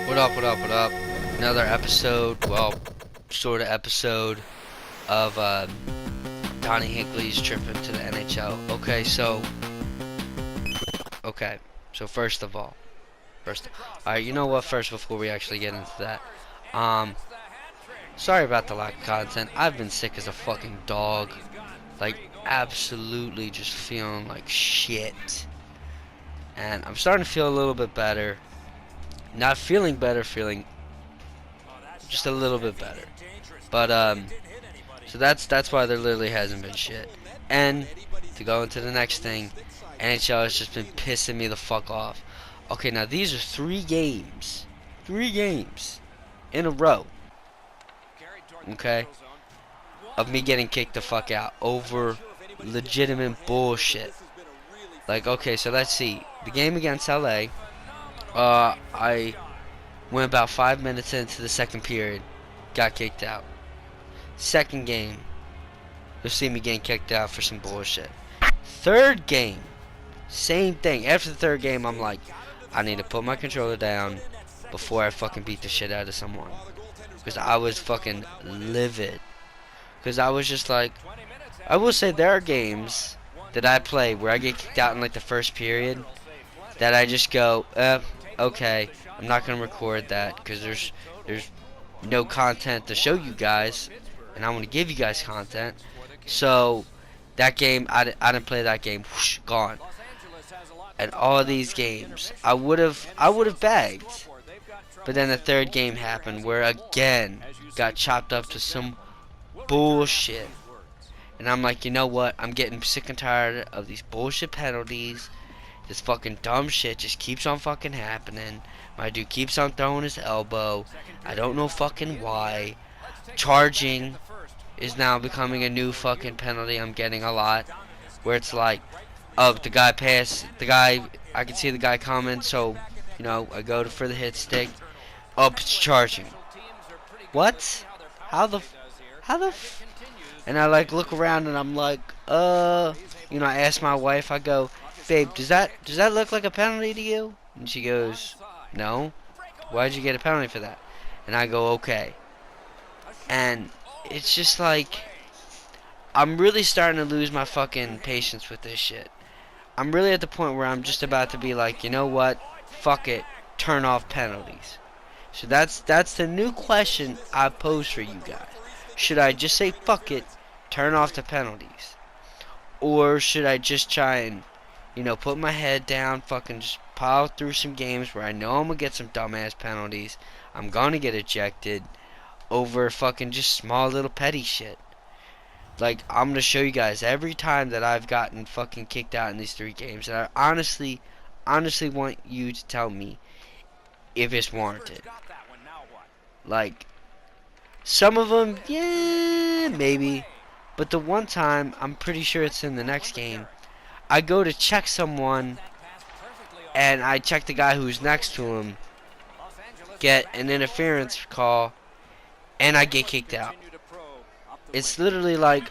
What up, what up, what up? Another episode, well, sort of episode of Donnie Hinckley's trip into the NHL. Okay, so alright, you know what, first, before we actually get into that, um, sorry about the lack of content. I've been sick as a fucking dog, like, absolutely just feeling like shit, and I'm starting to feel a little bit better, not feeling better, feeling just a little bit better, but, so that's why there literally hasn't been shit. And to go into the next thing, NHL has just been pissing me the fuck off. Okay, now these are three games in a row. Okay, of me getting kicked the fuck out over legitimate bullshit. Like, okay, so let's see. The game against LA, I went about 5 minutes into the second period, got kicked out. Second game, you'll see me getting kicked out for some bullshit. Third game, same thing. After the third game, I'm like, I need to put my controller down before I fucking beat the shit out of someone. Because I was fucking livid. Because I was just like, I will say there are games that I play where I get kicked out in like the first period that I just go, okay, I'm not going to record that because there's no content to show you guys, and I want to give you guys content. So that game, I didn't play that game. Whoosh, gone. And all of these games, I would have bagged. But then the third game happened where again got chopped up to some bullshit. And I'm like, you know what? I'm getting sick and tired of these bullshit penalties. This fucking dumb shit just keeps on fucking happening. My dude keeps on throwing his elbow. I don't know fucking why. Charging is now becoming a new fucking penalty I'm getting a lot. Where it's like, oh, I can see the guy coming, so, I go for the hit stick. Oh, it's charging. What? How the, and I like look around and I'm like, I ask my wife, I go, babe, does that look like a penalty to you? And she goes, no. Why'd you get a penalty for that? And I go, okay. And it's just like, I'm really starting to lose my fucking patience with this shit. I'm really at the point where I'm just about to be like, you know what? Fuck it. Turn off penalties. So that's the new question I pose for you guys. Should I just say fuck it, turn off the penalties? Or should I just try and, put my head down, fucking just pile through some games where I know I'm gonna get some dumbass penalties, I'm gonna get ejected over fucking just small little petty shit. Like, I'm gonna show you guys every time that I've gotten fucking kicked out in these three games, and I honestly want you to tell me if it's warranted. Like, some of them, yeah, maybe. But the one time, I'm pretty sure it's in the next game, I go to check someone, and I check the guy who's next to him, get an interference call, and I get kicked out. It's literally like,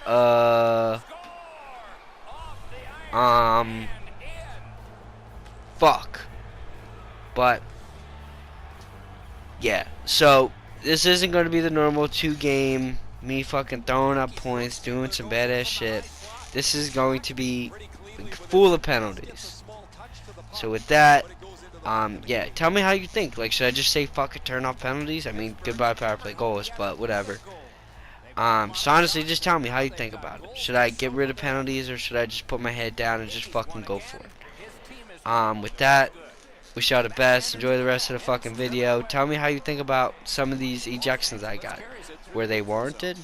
fuck. But, yeah, so this isn't going to be the normal 2-game, me fucking throwing up points, doing some badass shit. This is going to be full of penalties. So with that, yeah, tell me how you think. Like, should I just say fuck it, turn off penalties? I mean, goodbye power play goals, but whatever. So honestly, just tell me how you think about it. Should I get rid of penalties, or should I just put my head down and just fucking go for it? With that, wish y'all the best. Enjoy the rest of the fucking video. Tell me how you think about some of these ejections I got. Were they warranted?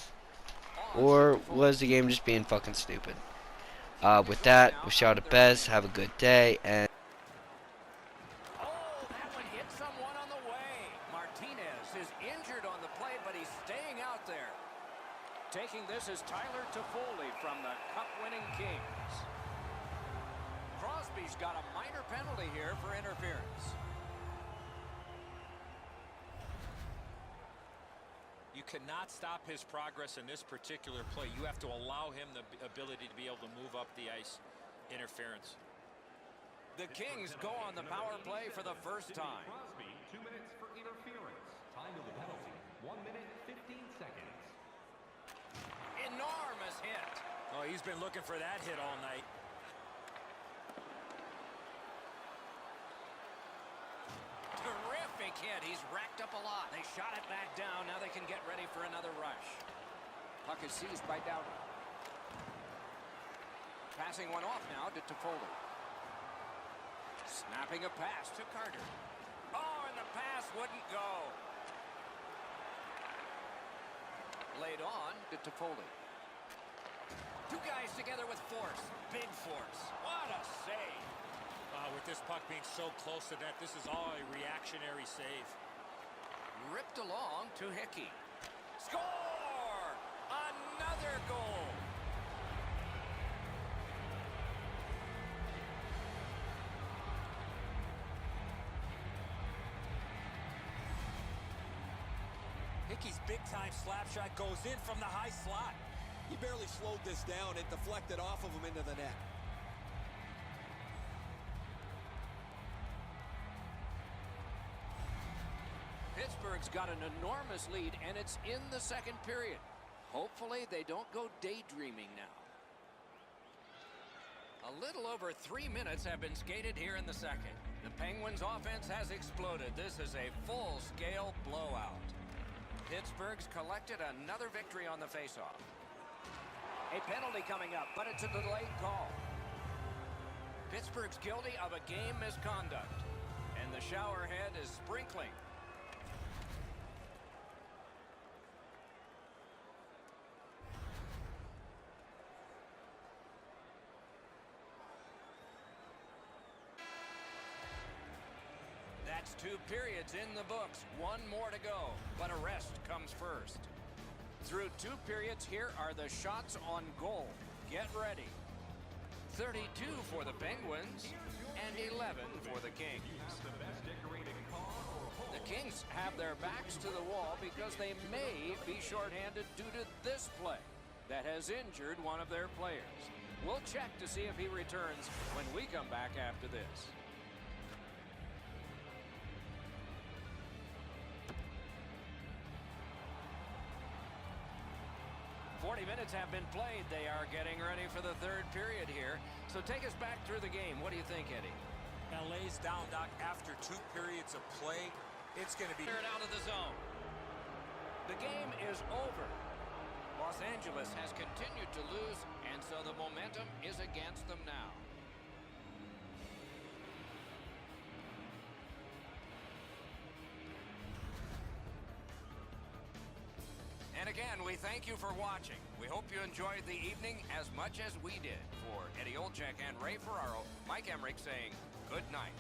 Or was the game just being fucking stupid? With that, wish y'all the best. Have a good day. And Taking this is Tyler Toffoli from the Cup-winning Kings. Crosby's got a minor penalty here for interference. You cannot stop his progress in this particular play. You have to allow him the ability to be able to move up the ice. Interference. The Kings go on the power play for the first time. he's been looking for that hit all night. Terrific hit. He's racked up a lot. They shot it back down. Now they can get ready for another rush. Puck is seized by Dowdy. Passing one off now to Toffoli. Snapping a pass to Carter. Oh, and the pass wouldn't go. Laid on to Toffoli. Two guys together with force. Big force. What a save. With this puck being so close to net, this is all a reactionary save. Ripped along to Hickey. Score! Another goal. Hickey's big-time slap shot goes in from the high slot. He barely slowed this down. It deflected off of him into the net. Pittsburgh's got an enormous lead, and it's in the second period. Hopefully, they don't go daydreaming now. A little over 3 minutes have been skated here in the second. The Penguins' offense has exploded. This is a full-scale blowout. Pittsburgh's collected another victory on the faceoff. A penalty coming up, but it's a delayed call. Pittsburgh's guilty of a game misconduct, and the shower head is sprinkling. That's 2 periods in the books. 1 more to go, but a rest comes first. Through 2 periods, here are the shots on goal. Get ready. 32 for the Penguins and 11 for the Kings. The Kings have their backs to the wall because they may be shorthanded due to this play that has injured one of their players. We'll check to see if he returns when we come back after this. 40 minutes have been played. They are getting ready for the third period here. So take us back through the game. What do you think, Eddie? LA's down, Doc, after 2 periods of play. It's going to be Cleared out of the zone. The game is over. Los Angeles has continued to lose, and so the momentum is against them now. And again, we thank you for watching. We hope you enjoyed the evening as much as we did. For Eddie Olczyk and Ray Ferraro, Mike Emmerich saying good night.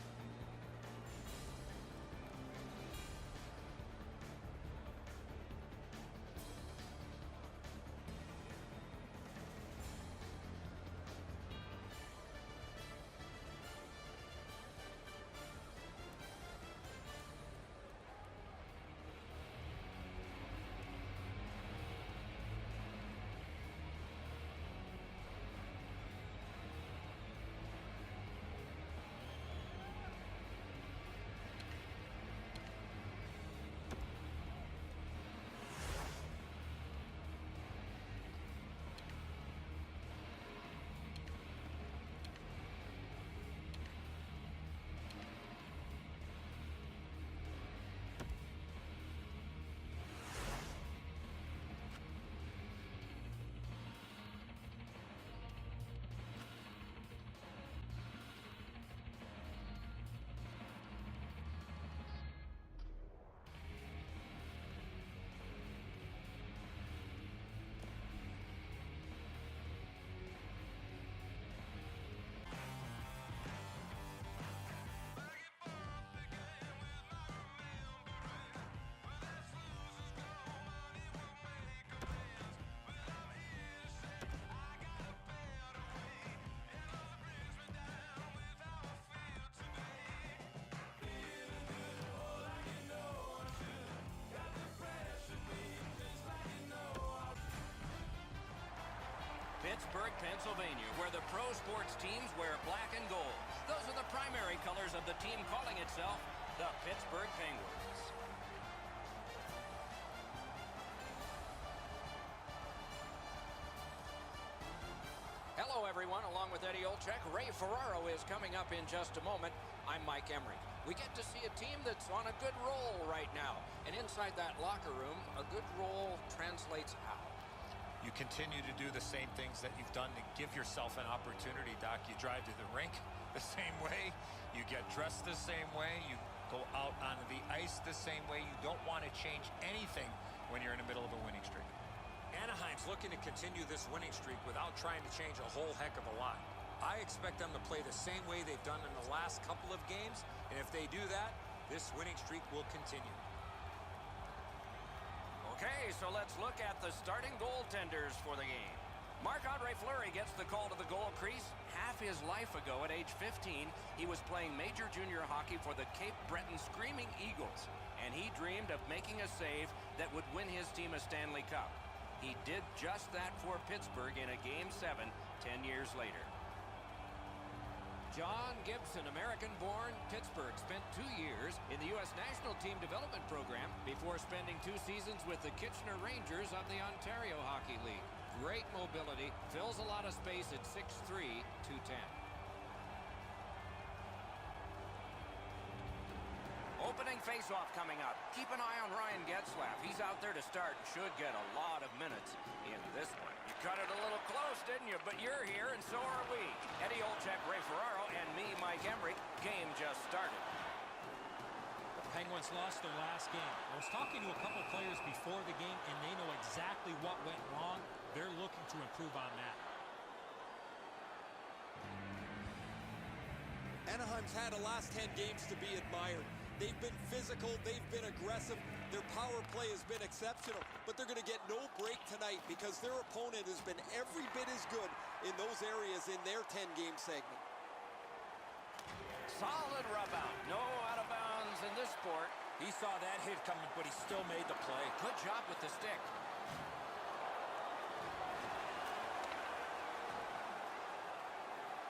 Pittsburgh, Pennsylvania, where the pro sports teams wear black and gold. Those are the primary colors of the team calling itself the Pittsburgh Penguins. everyone. Along with Eddie Olczyk, Ray Ferraro is coming up in just a moment. I'm Mike Emery. We get to see a team that's on a good roll right now. And inside that locker room, a good roll translates how? You continue to do the same things that you've done to give yourself an opportunity, Doc. You drive to the rink the same way. You get dressed the same way. You go out onto the ice the same way. You don't want to change anything when you're in the middle of a winning streak. Anaheim's looking to continue this winning streak without trying to change a whole heck of a lot. I expect them to play the same way they've done in the last couple of games, and if they do that, this winning streak will continue. Okay, so let's look at the starting goaltenders for the game. Marc-Andre Fleury gets the call to the goal crease. Half his life ago, at age 15, he was playing major junior hockey for the Cape Breton Screaming Eagles, and he dreamed of making a save that would win his team a Stanley Cup. He did just that for Pittsburgh in a Game 7 10 years later. John Gibson, American-born, Pittsburgh, spent 2 years in the U.S. National Team Development Program before spending 2 seasons with the Kitchener Rangers of the Ontario Hockey League. Great mobility, fills a lot of space at 6'3", 210. Opening face-off coming up. Keep an eye on Ryan Getzlaf. He's out there to start and should get a lot of minutes in this one. You cut it a little close, didn't you? But you're here, and so are we. Eddie Olczyk, Ray Ferraro, and me, Mike Emery. Game just started. The Penguins lost their last game. I was talking to a couple players before the game, and they know exactly what went wrong. They're looking to improve on that. Anaheim's had the last 10 games to be admired. They've been physical, they've been aggressive, their power play has been exceptional, but they're going to get no break tonight because their opponent has been every bit as good in those areas in their 10-game segment. Solid rub out. No out of bounds in this sport. He saw that hit coming, but he still made the play. Good job with the stick.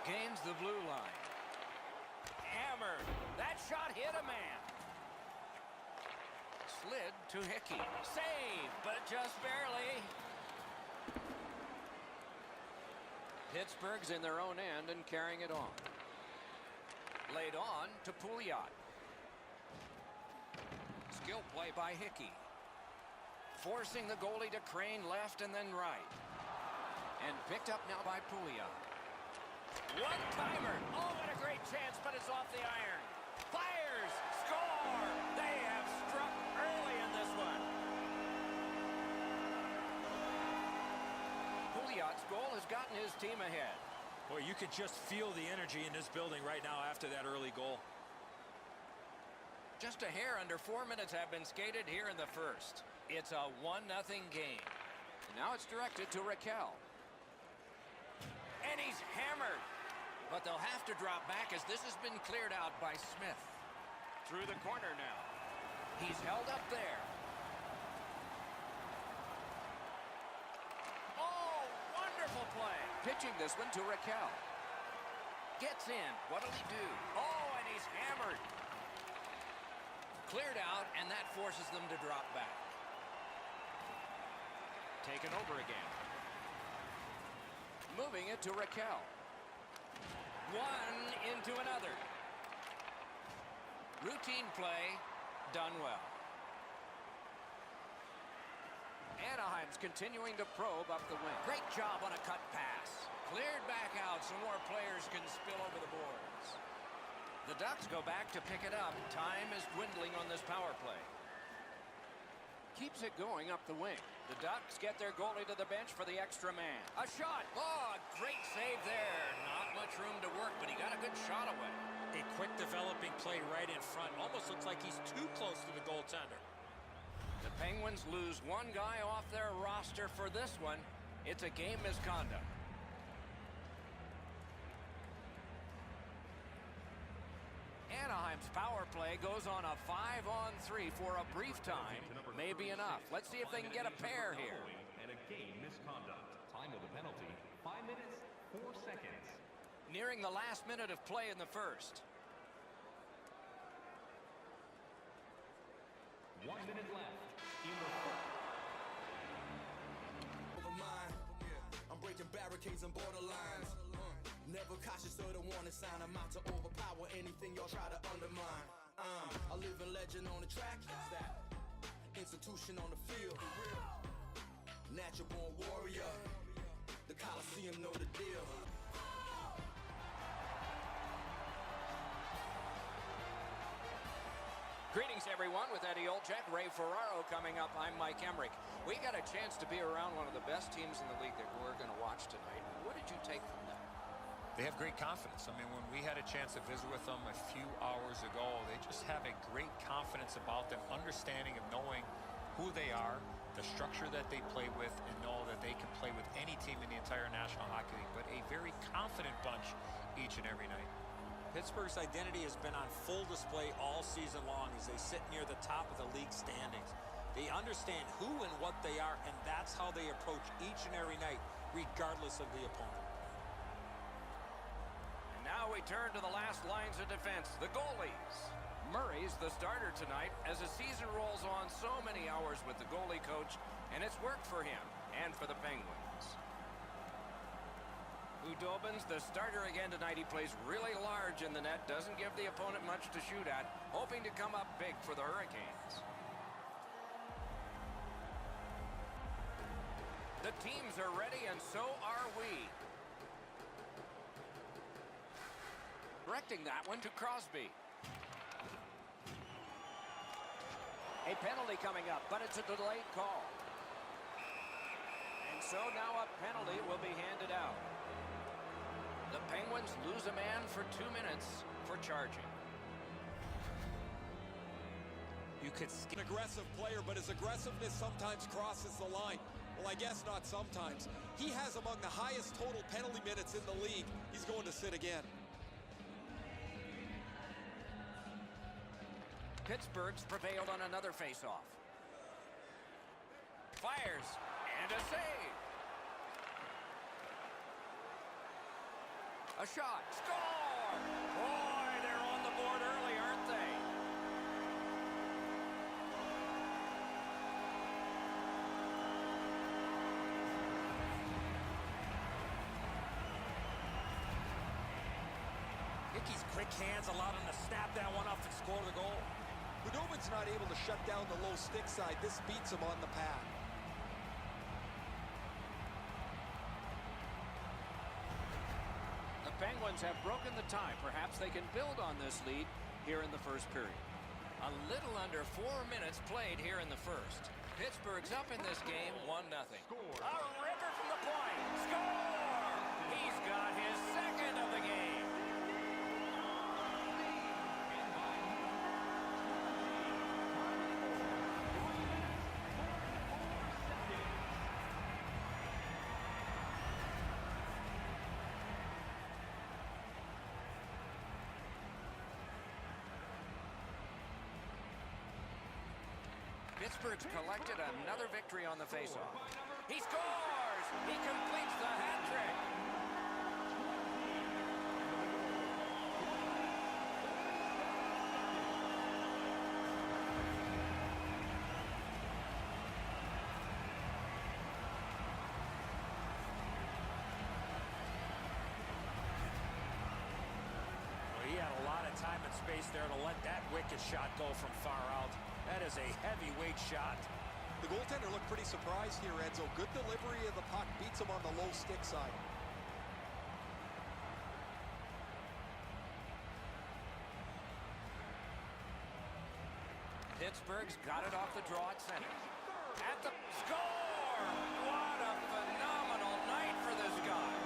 Gains the blue line. Hammered. That shot hit a man. Slid to Hickey. Save, but just barely. Pittsburgh's in their own end and carrying it on. Laid on to Pouliot. Skill play by Hickey. Forcing the goalie to crane left and then right. And picked up now by Pouliot. One-timer. Oh, what a great chance, but it's off the iron. Fires. Score. They have struck early in this one. Pouliot's goal has gotten his team ahead. Boy, you could just feel the energy in this building right now after that early goal. Just a hair under 4 minutes have been skated here in the first. It's a 1-0 game. And now it's directed to Raquel. And he's hammered. But they'll have to drop back as this has been cleared out by Smith. Through the corner now. He's held up there. Oh, wonderful play. Pitching this one to Raquel. Gets in. What'll he do? Oh, and he's hammered. Cleared out, and that forces them to drop back. Taken over again. Moving it to Raquel. One into another. Routine play, done well. Anaheim's continuing to probe up the wing. Great job on a cut pass. Cleared back out so more players can spill over the boards. The Ducks go back to pick it up. Time is dwindling on this power play. Keeps it going up the wing. The Ducks get their goalie to the bench for the extra man. A shot. Oh, great save there. Not much room to work, but he got a good shot away. A quick developing play right in front. Almost looks like he's too close to the goaltender. The Penguins lose one guy off their roster for this one. It's a game misconduct. Anaheim's power play goes on a 5-on-3 for a brief time. May be enough. Let's see if they can get a pair here. And a game misconduct. Time of the penalty, 5 minutes, 4 seconds. Nearing the last minute of play in the first. 1 minute left in the fourth. I'm breaking barricades and borderlines. Never cautious of the warning sign. I'm out to overpower anything y'all try to undermine. A living legend on the track. That institution on the field. Natural born warrior. The Coliseum know the deal. Greetings, everyone. With Eddie Olczyk, Ray Ferraro coming up. I'm Mike Emmerich. We got a chance to be around one of the best teams in the league that we're going to watch tonight. What did you take from that? They have great confidence. I mean, when we had a chance to visit with them a few hours ago, they just have a great confidence about them, understanding of knowing who they are, the structure that they play with, and know that they can play with any team in the entire National Hockey League. But a very confident bunch each and every night. Pittsburgh's identity has been on full display all season long as they sit near the top of the league standings. They understand who and what they are, and that's how they approach each and every night, regardless of the opponent. And now we turn to the last lines of defense, the goalies. Murray's the starter tonight as the season rolls on. So many hours with the goalie coach, and it's worked for him and for the Penguins. Udobin's the starter again tonight. He plays really large in the net, doesn't give the opponent much to shoot at, hoping to come up big for the Hurricanes. The teams are ready, and so are we. Directing that one to Crosby. A penalty coming up, but it's a delayed call. And so now a penalty will be handed out. The Penguins lose a man for 2 minutes for charging. You could an aggressive player, but his aggressiveness sometimes crosses the line. Well, I guess not sometimes. He has among the highest total penalty minutes in the league. He's going to sit again. Pittsburgh's prevailed on another faceoff. Fires, and a save. A shot, score! Boy, they're on the board early, aren't they? Hickey's quick hands allowed him to snap that one up and score the goal. Budobin's not able to shut down the low stick side. This beats him on the pad. The Penguins have broken the tie. Perhaps they can build on this lead here in the first period. A little under 4 minutes played here in the first. Pittsburgh's up in this game 1-0. A ripper from the point. Score! He's got his second of the game. Pittsburgh's collected another victory on the faceoff. He scores! He completes the hat trick. Well, he had a lot of time and space there to let that wicked shot go from far out. That is a heavyweight shot. The goaltender looked pretty surprised here, Enzo. Good delivery of the puck. Beats him on the low stick side. Pittsburgh's got it off the draw at center. At the score! What a phenomenal night for this guy.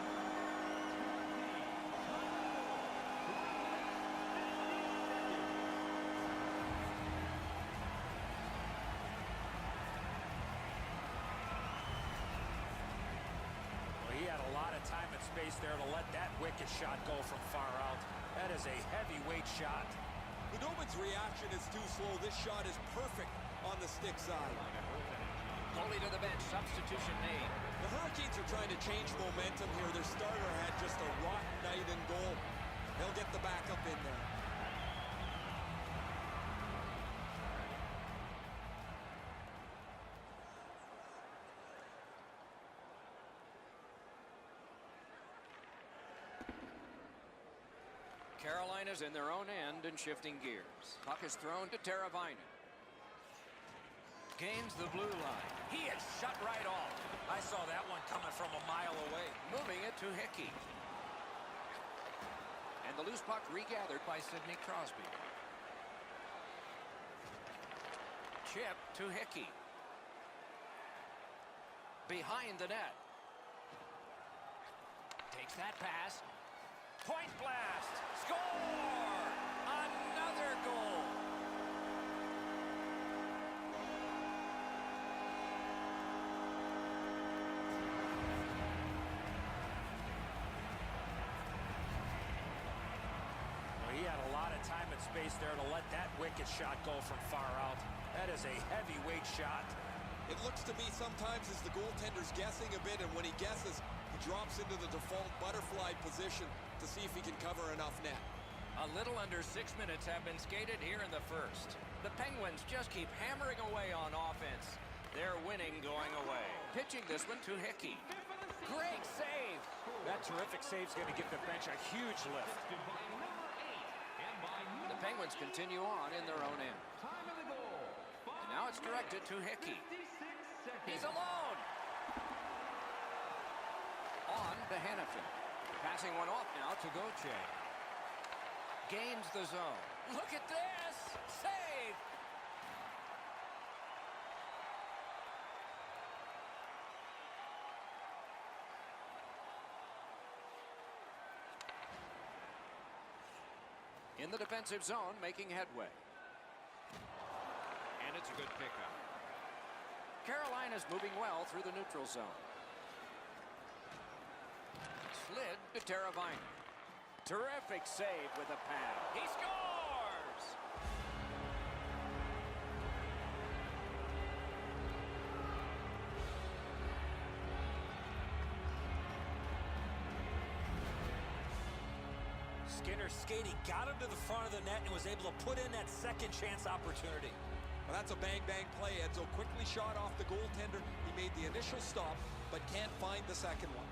He had a lot of time and space there to let that wicked shot go from far out. That is a heavyweight shot. Budobin's reaction is too slow. This shot is perfect on the stick side. Goalie to the bench. Substitution made. The Hurricanes are trying to change momentum here. Their starter had just a rotten night in goal. They'll get the backup in there. Carolina's in their own end and shifting gears. Puck is thrown to Teravainen. Gains the blue line. He is shut right off. I saw that one coming from a mile away. Moving it to Hickey. And the loose puck regathered by Sidney Crosby. Chip to Hickey. Behind the net. Takes that pass. Point blast. Score! Another goal. Well, he had a lot of time and space there to let that wicked shot go from far out. That is a heavyweight shot. It looks to me sometimes as the goaltender's guessing a bit, and when he guesses, he drops into the default butterfly position to see if he can cover enough net. A little under 6 minutes have been skated here in the first. The Penguins just keep hammering away on offense. They're winning going away. Pitching this one to Hickey. Great save. That terrific save's going to give the bench a huge lift. The Penguins continue on in their own end. And now it's directed to Hickey. He's alone. On to Hannafin. Passing one off now to Gauthier. Gains the zone. Look at this! Save! In the defensive zone, making headway. And it's a good pickup. Carolina's moving well through the neutral zone. Slid to Teravainen. Terrific save with a pad. He scores! Skinner skating, got him to the front of the net and was able to put in that second chance opportunity. Well, that's a bang-bang play. Edzo quickly shot off the goaltender. He made the initial stop, but can't find the second one.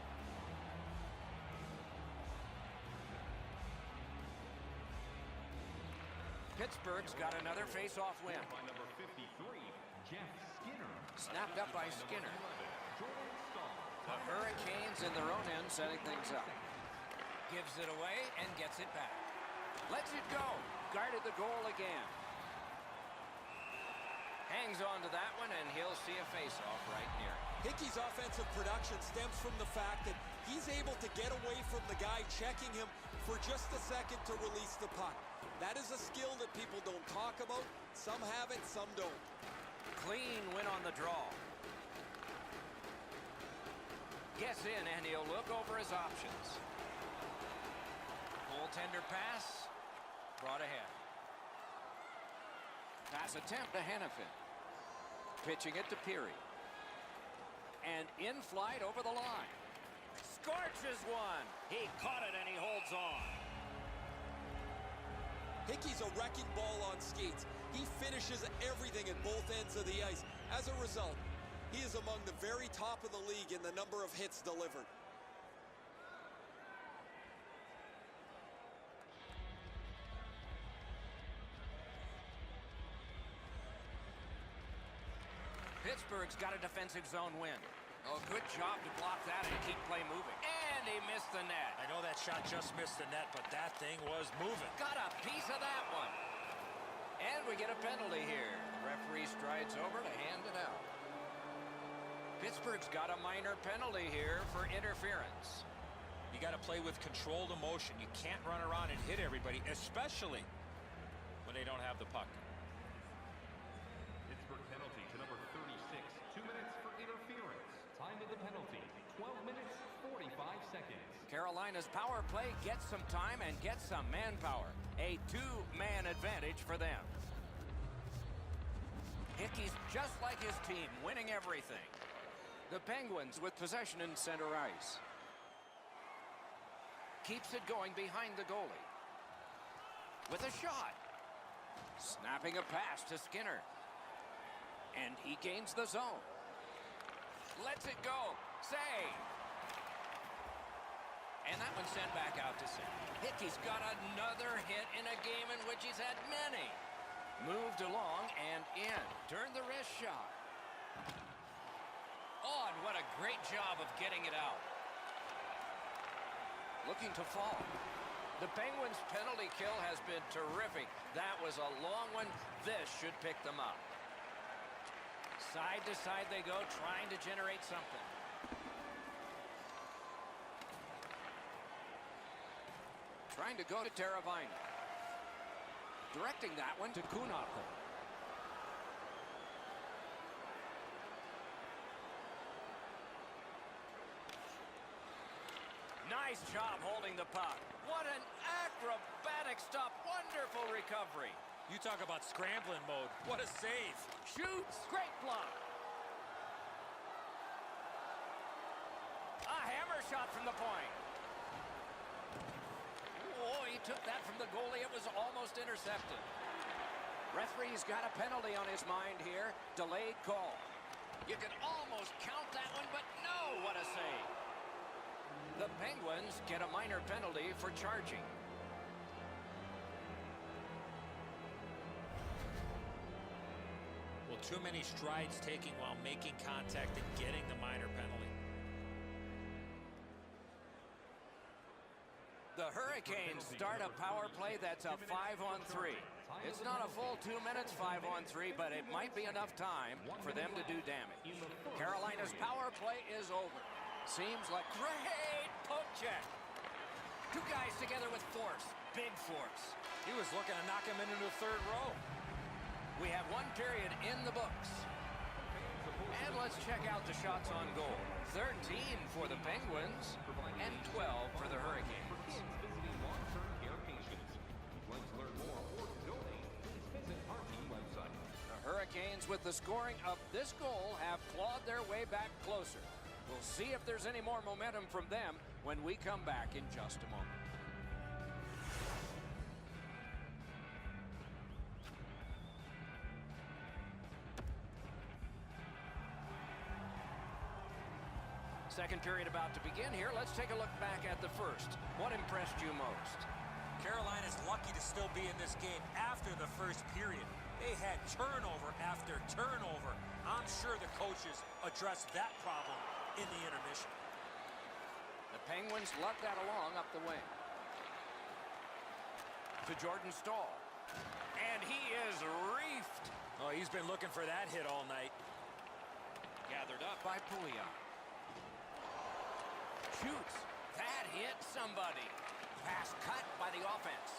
Pittsburgh's got another face-off win. By number 53, Jeff Skinner. Snapped up by Skinner. The Hurricanes in their own end setting things up. Gives it away and gets it back. Lets it go. Guarded the goal again. Hangs on to that one, and he'll see a face-off right near him. Hickey's offensive production stems from the fact that he's able to get away from the guy checking him for just a second to release the puck. That is a skill that people don't talk about. Some have it, some don't. Clean win on the draw. Gets in, and he'll look over his options. Goaltender pass. Brought ahead. Pass attempt to Hannafin. Pitching it to Peary. And in flight over the line. Scorches one. He caught it and he holds on. Hickey's a wrecking ball on skates. He finishes everything at both ends of the ice. As a result, he is among the very top of the league in the number of hits delivered. Pittsburgh's got a defensive zone win. Oh, good job to block that and keep play moving. And he missed the net. I know that shot just missed the net, but that thing was moving. Got a piece of that one. And we get a penalty here. The referee strides over to hand it out. Pittsburgh's got a minor penalty here for interference. You got to play with controlled emotion. You can't run around and hit everybody, especially when they don't have the puck. Pittsburgh penalty to number 36. 2 minutes for interference. Time of the penalty, 12 minutes, 45 seconds. Carolina's power play gets some time and gets some manpower. A two-man advantage for them. Hickey's just like his team, winning everything. The Penguins with possession in center ice. Keeps it going behind the goalie. With a shot. Snapping a pass to Skinner. And he gains the zone. Lets it go. Save. And that one's sent back out to center. Hickey's got another hit in a game in which he's had many. Moved along and in. Turned the wrist shot. Oh, and what a great job of getting it out. Looking to fall. The Penguins' penalty kill has been terrific. That was a long one. This should pick them up. Side to side they go, trying to generate something. Trying to go to Teravainen. Directing that one to Kuhnhackl. Nice job holding the puck. What an acrobatic stop. Wonderful recovery. You talk about scrambling mode. What a save. Shoots. Great block. A hammer shot from the point. Oh, he took that from the goalie. It was almost intercepted. Referee's got a penalty on his mind here. Delayed call. You could almost count that one, but no, what a save. The Penguins get a minor penalty for charging. Well, too many strides taking while making contact and getting the minor penalty. The Hurricanes start a power play that's a 5-on-3. It's not a full 2 minutes 5-on-3, but it might be enough time for them to do damage. Carolina's power play is over. Seems like great poke check. Two guys together with force, big force. He was looking to knock him into the third row. We have one period in the books. And let's check out the shots on goal. 13 for the Penguins and 12 for the Hurricanes. Visiting long-term care patients. If you'd like to learn more or to donate, please visit our team website. The Hurricanes, with the scoring of this goal, have clawed their way back closer. We'll see if there's any more momentum from them when we come back in just a moment. Second period about to begin here. Let's take a look back at the first. What impressed you most? Carolina's lucky to still be in this game after the first period. They had turnover after turnover. I'm sure the coaches addressed that problem in the intermission. The Penguins luck that along up the wing. To Jordan Staal. And he is reefed. Oh, he's been looking for that hit all night. Gathered up by Pouliot. Shoots. That hit somebody. Pass cut by the offense.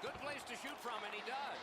Good place to shoot from, and he does.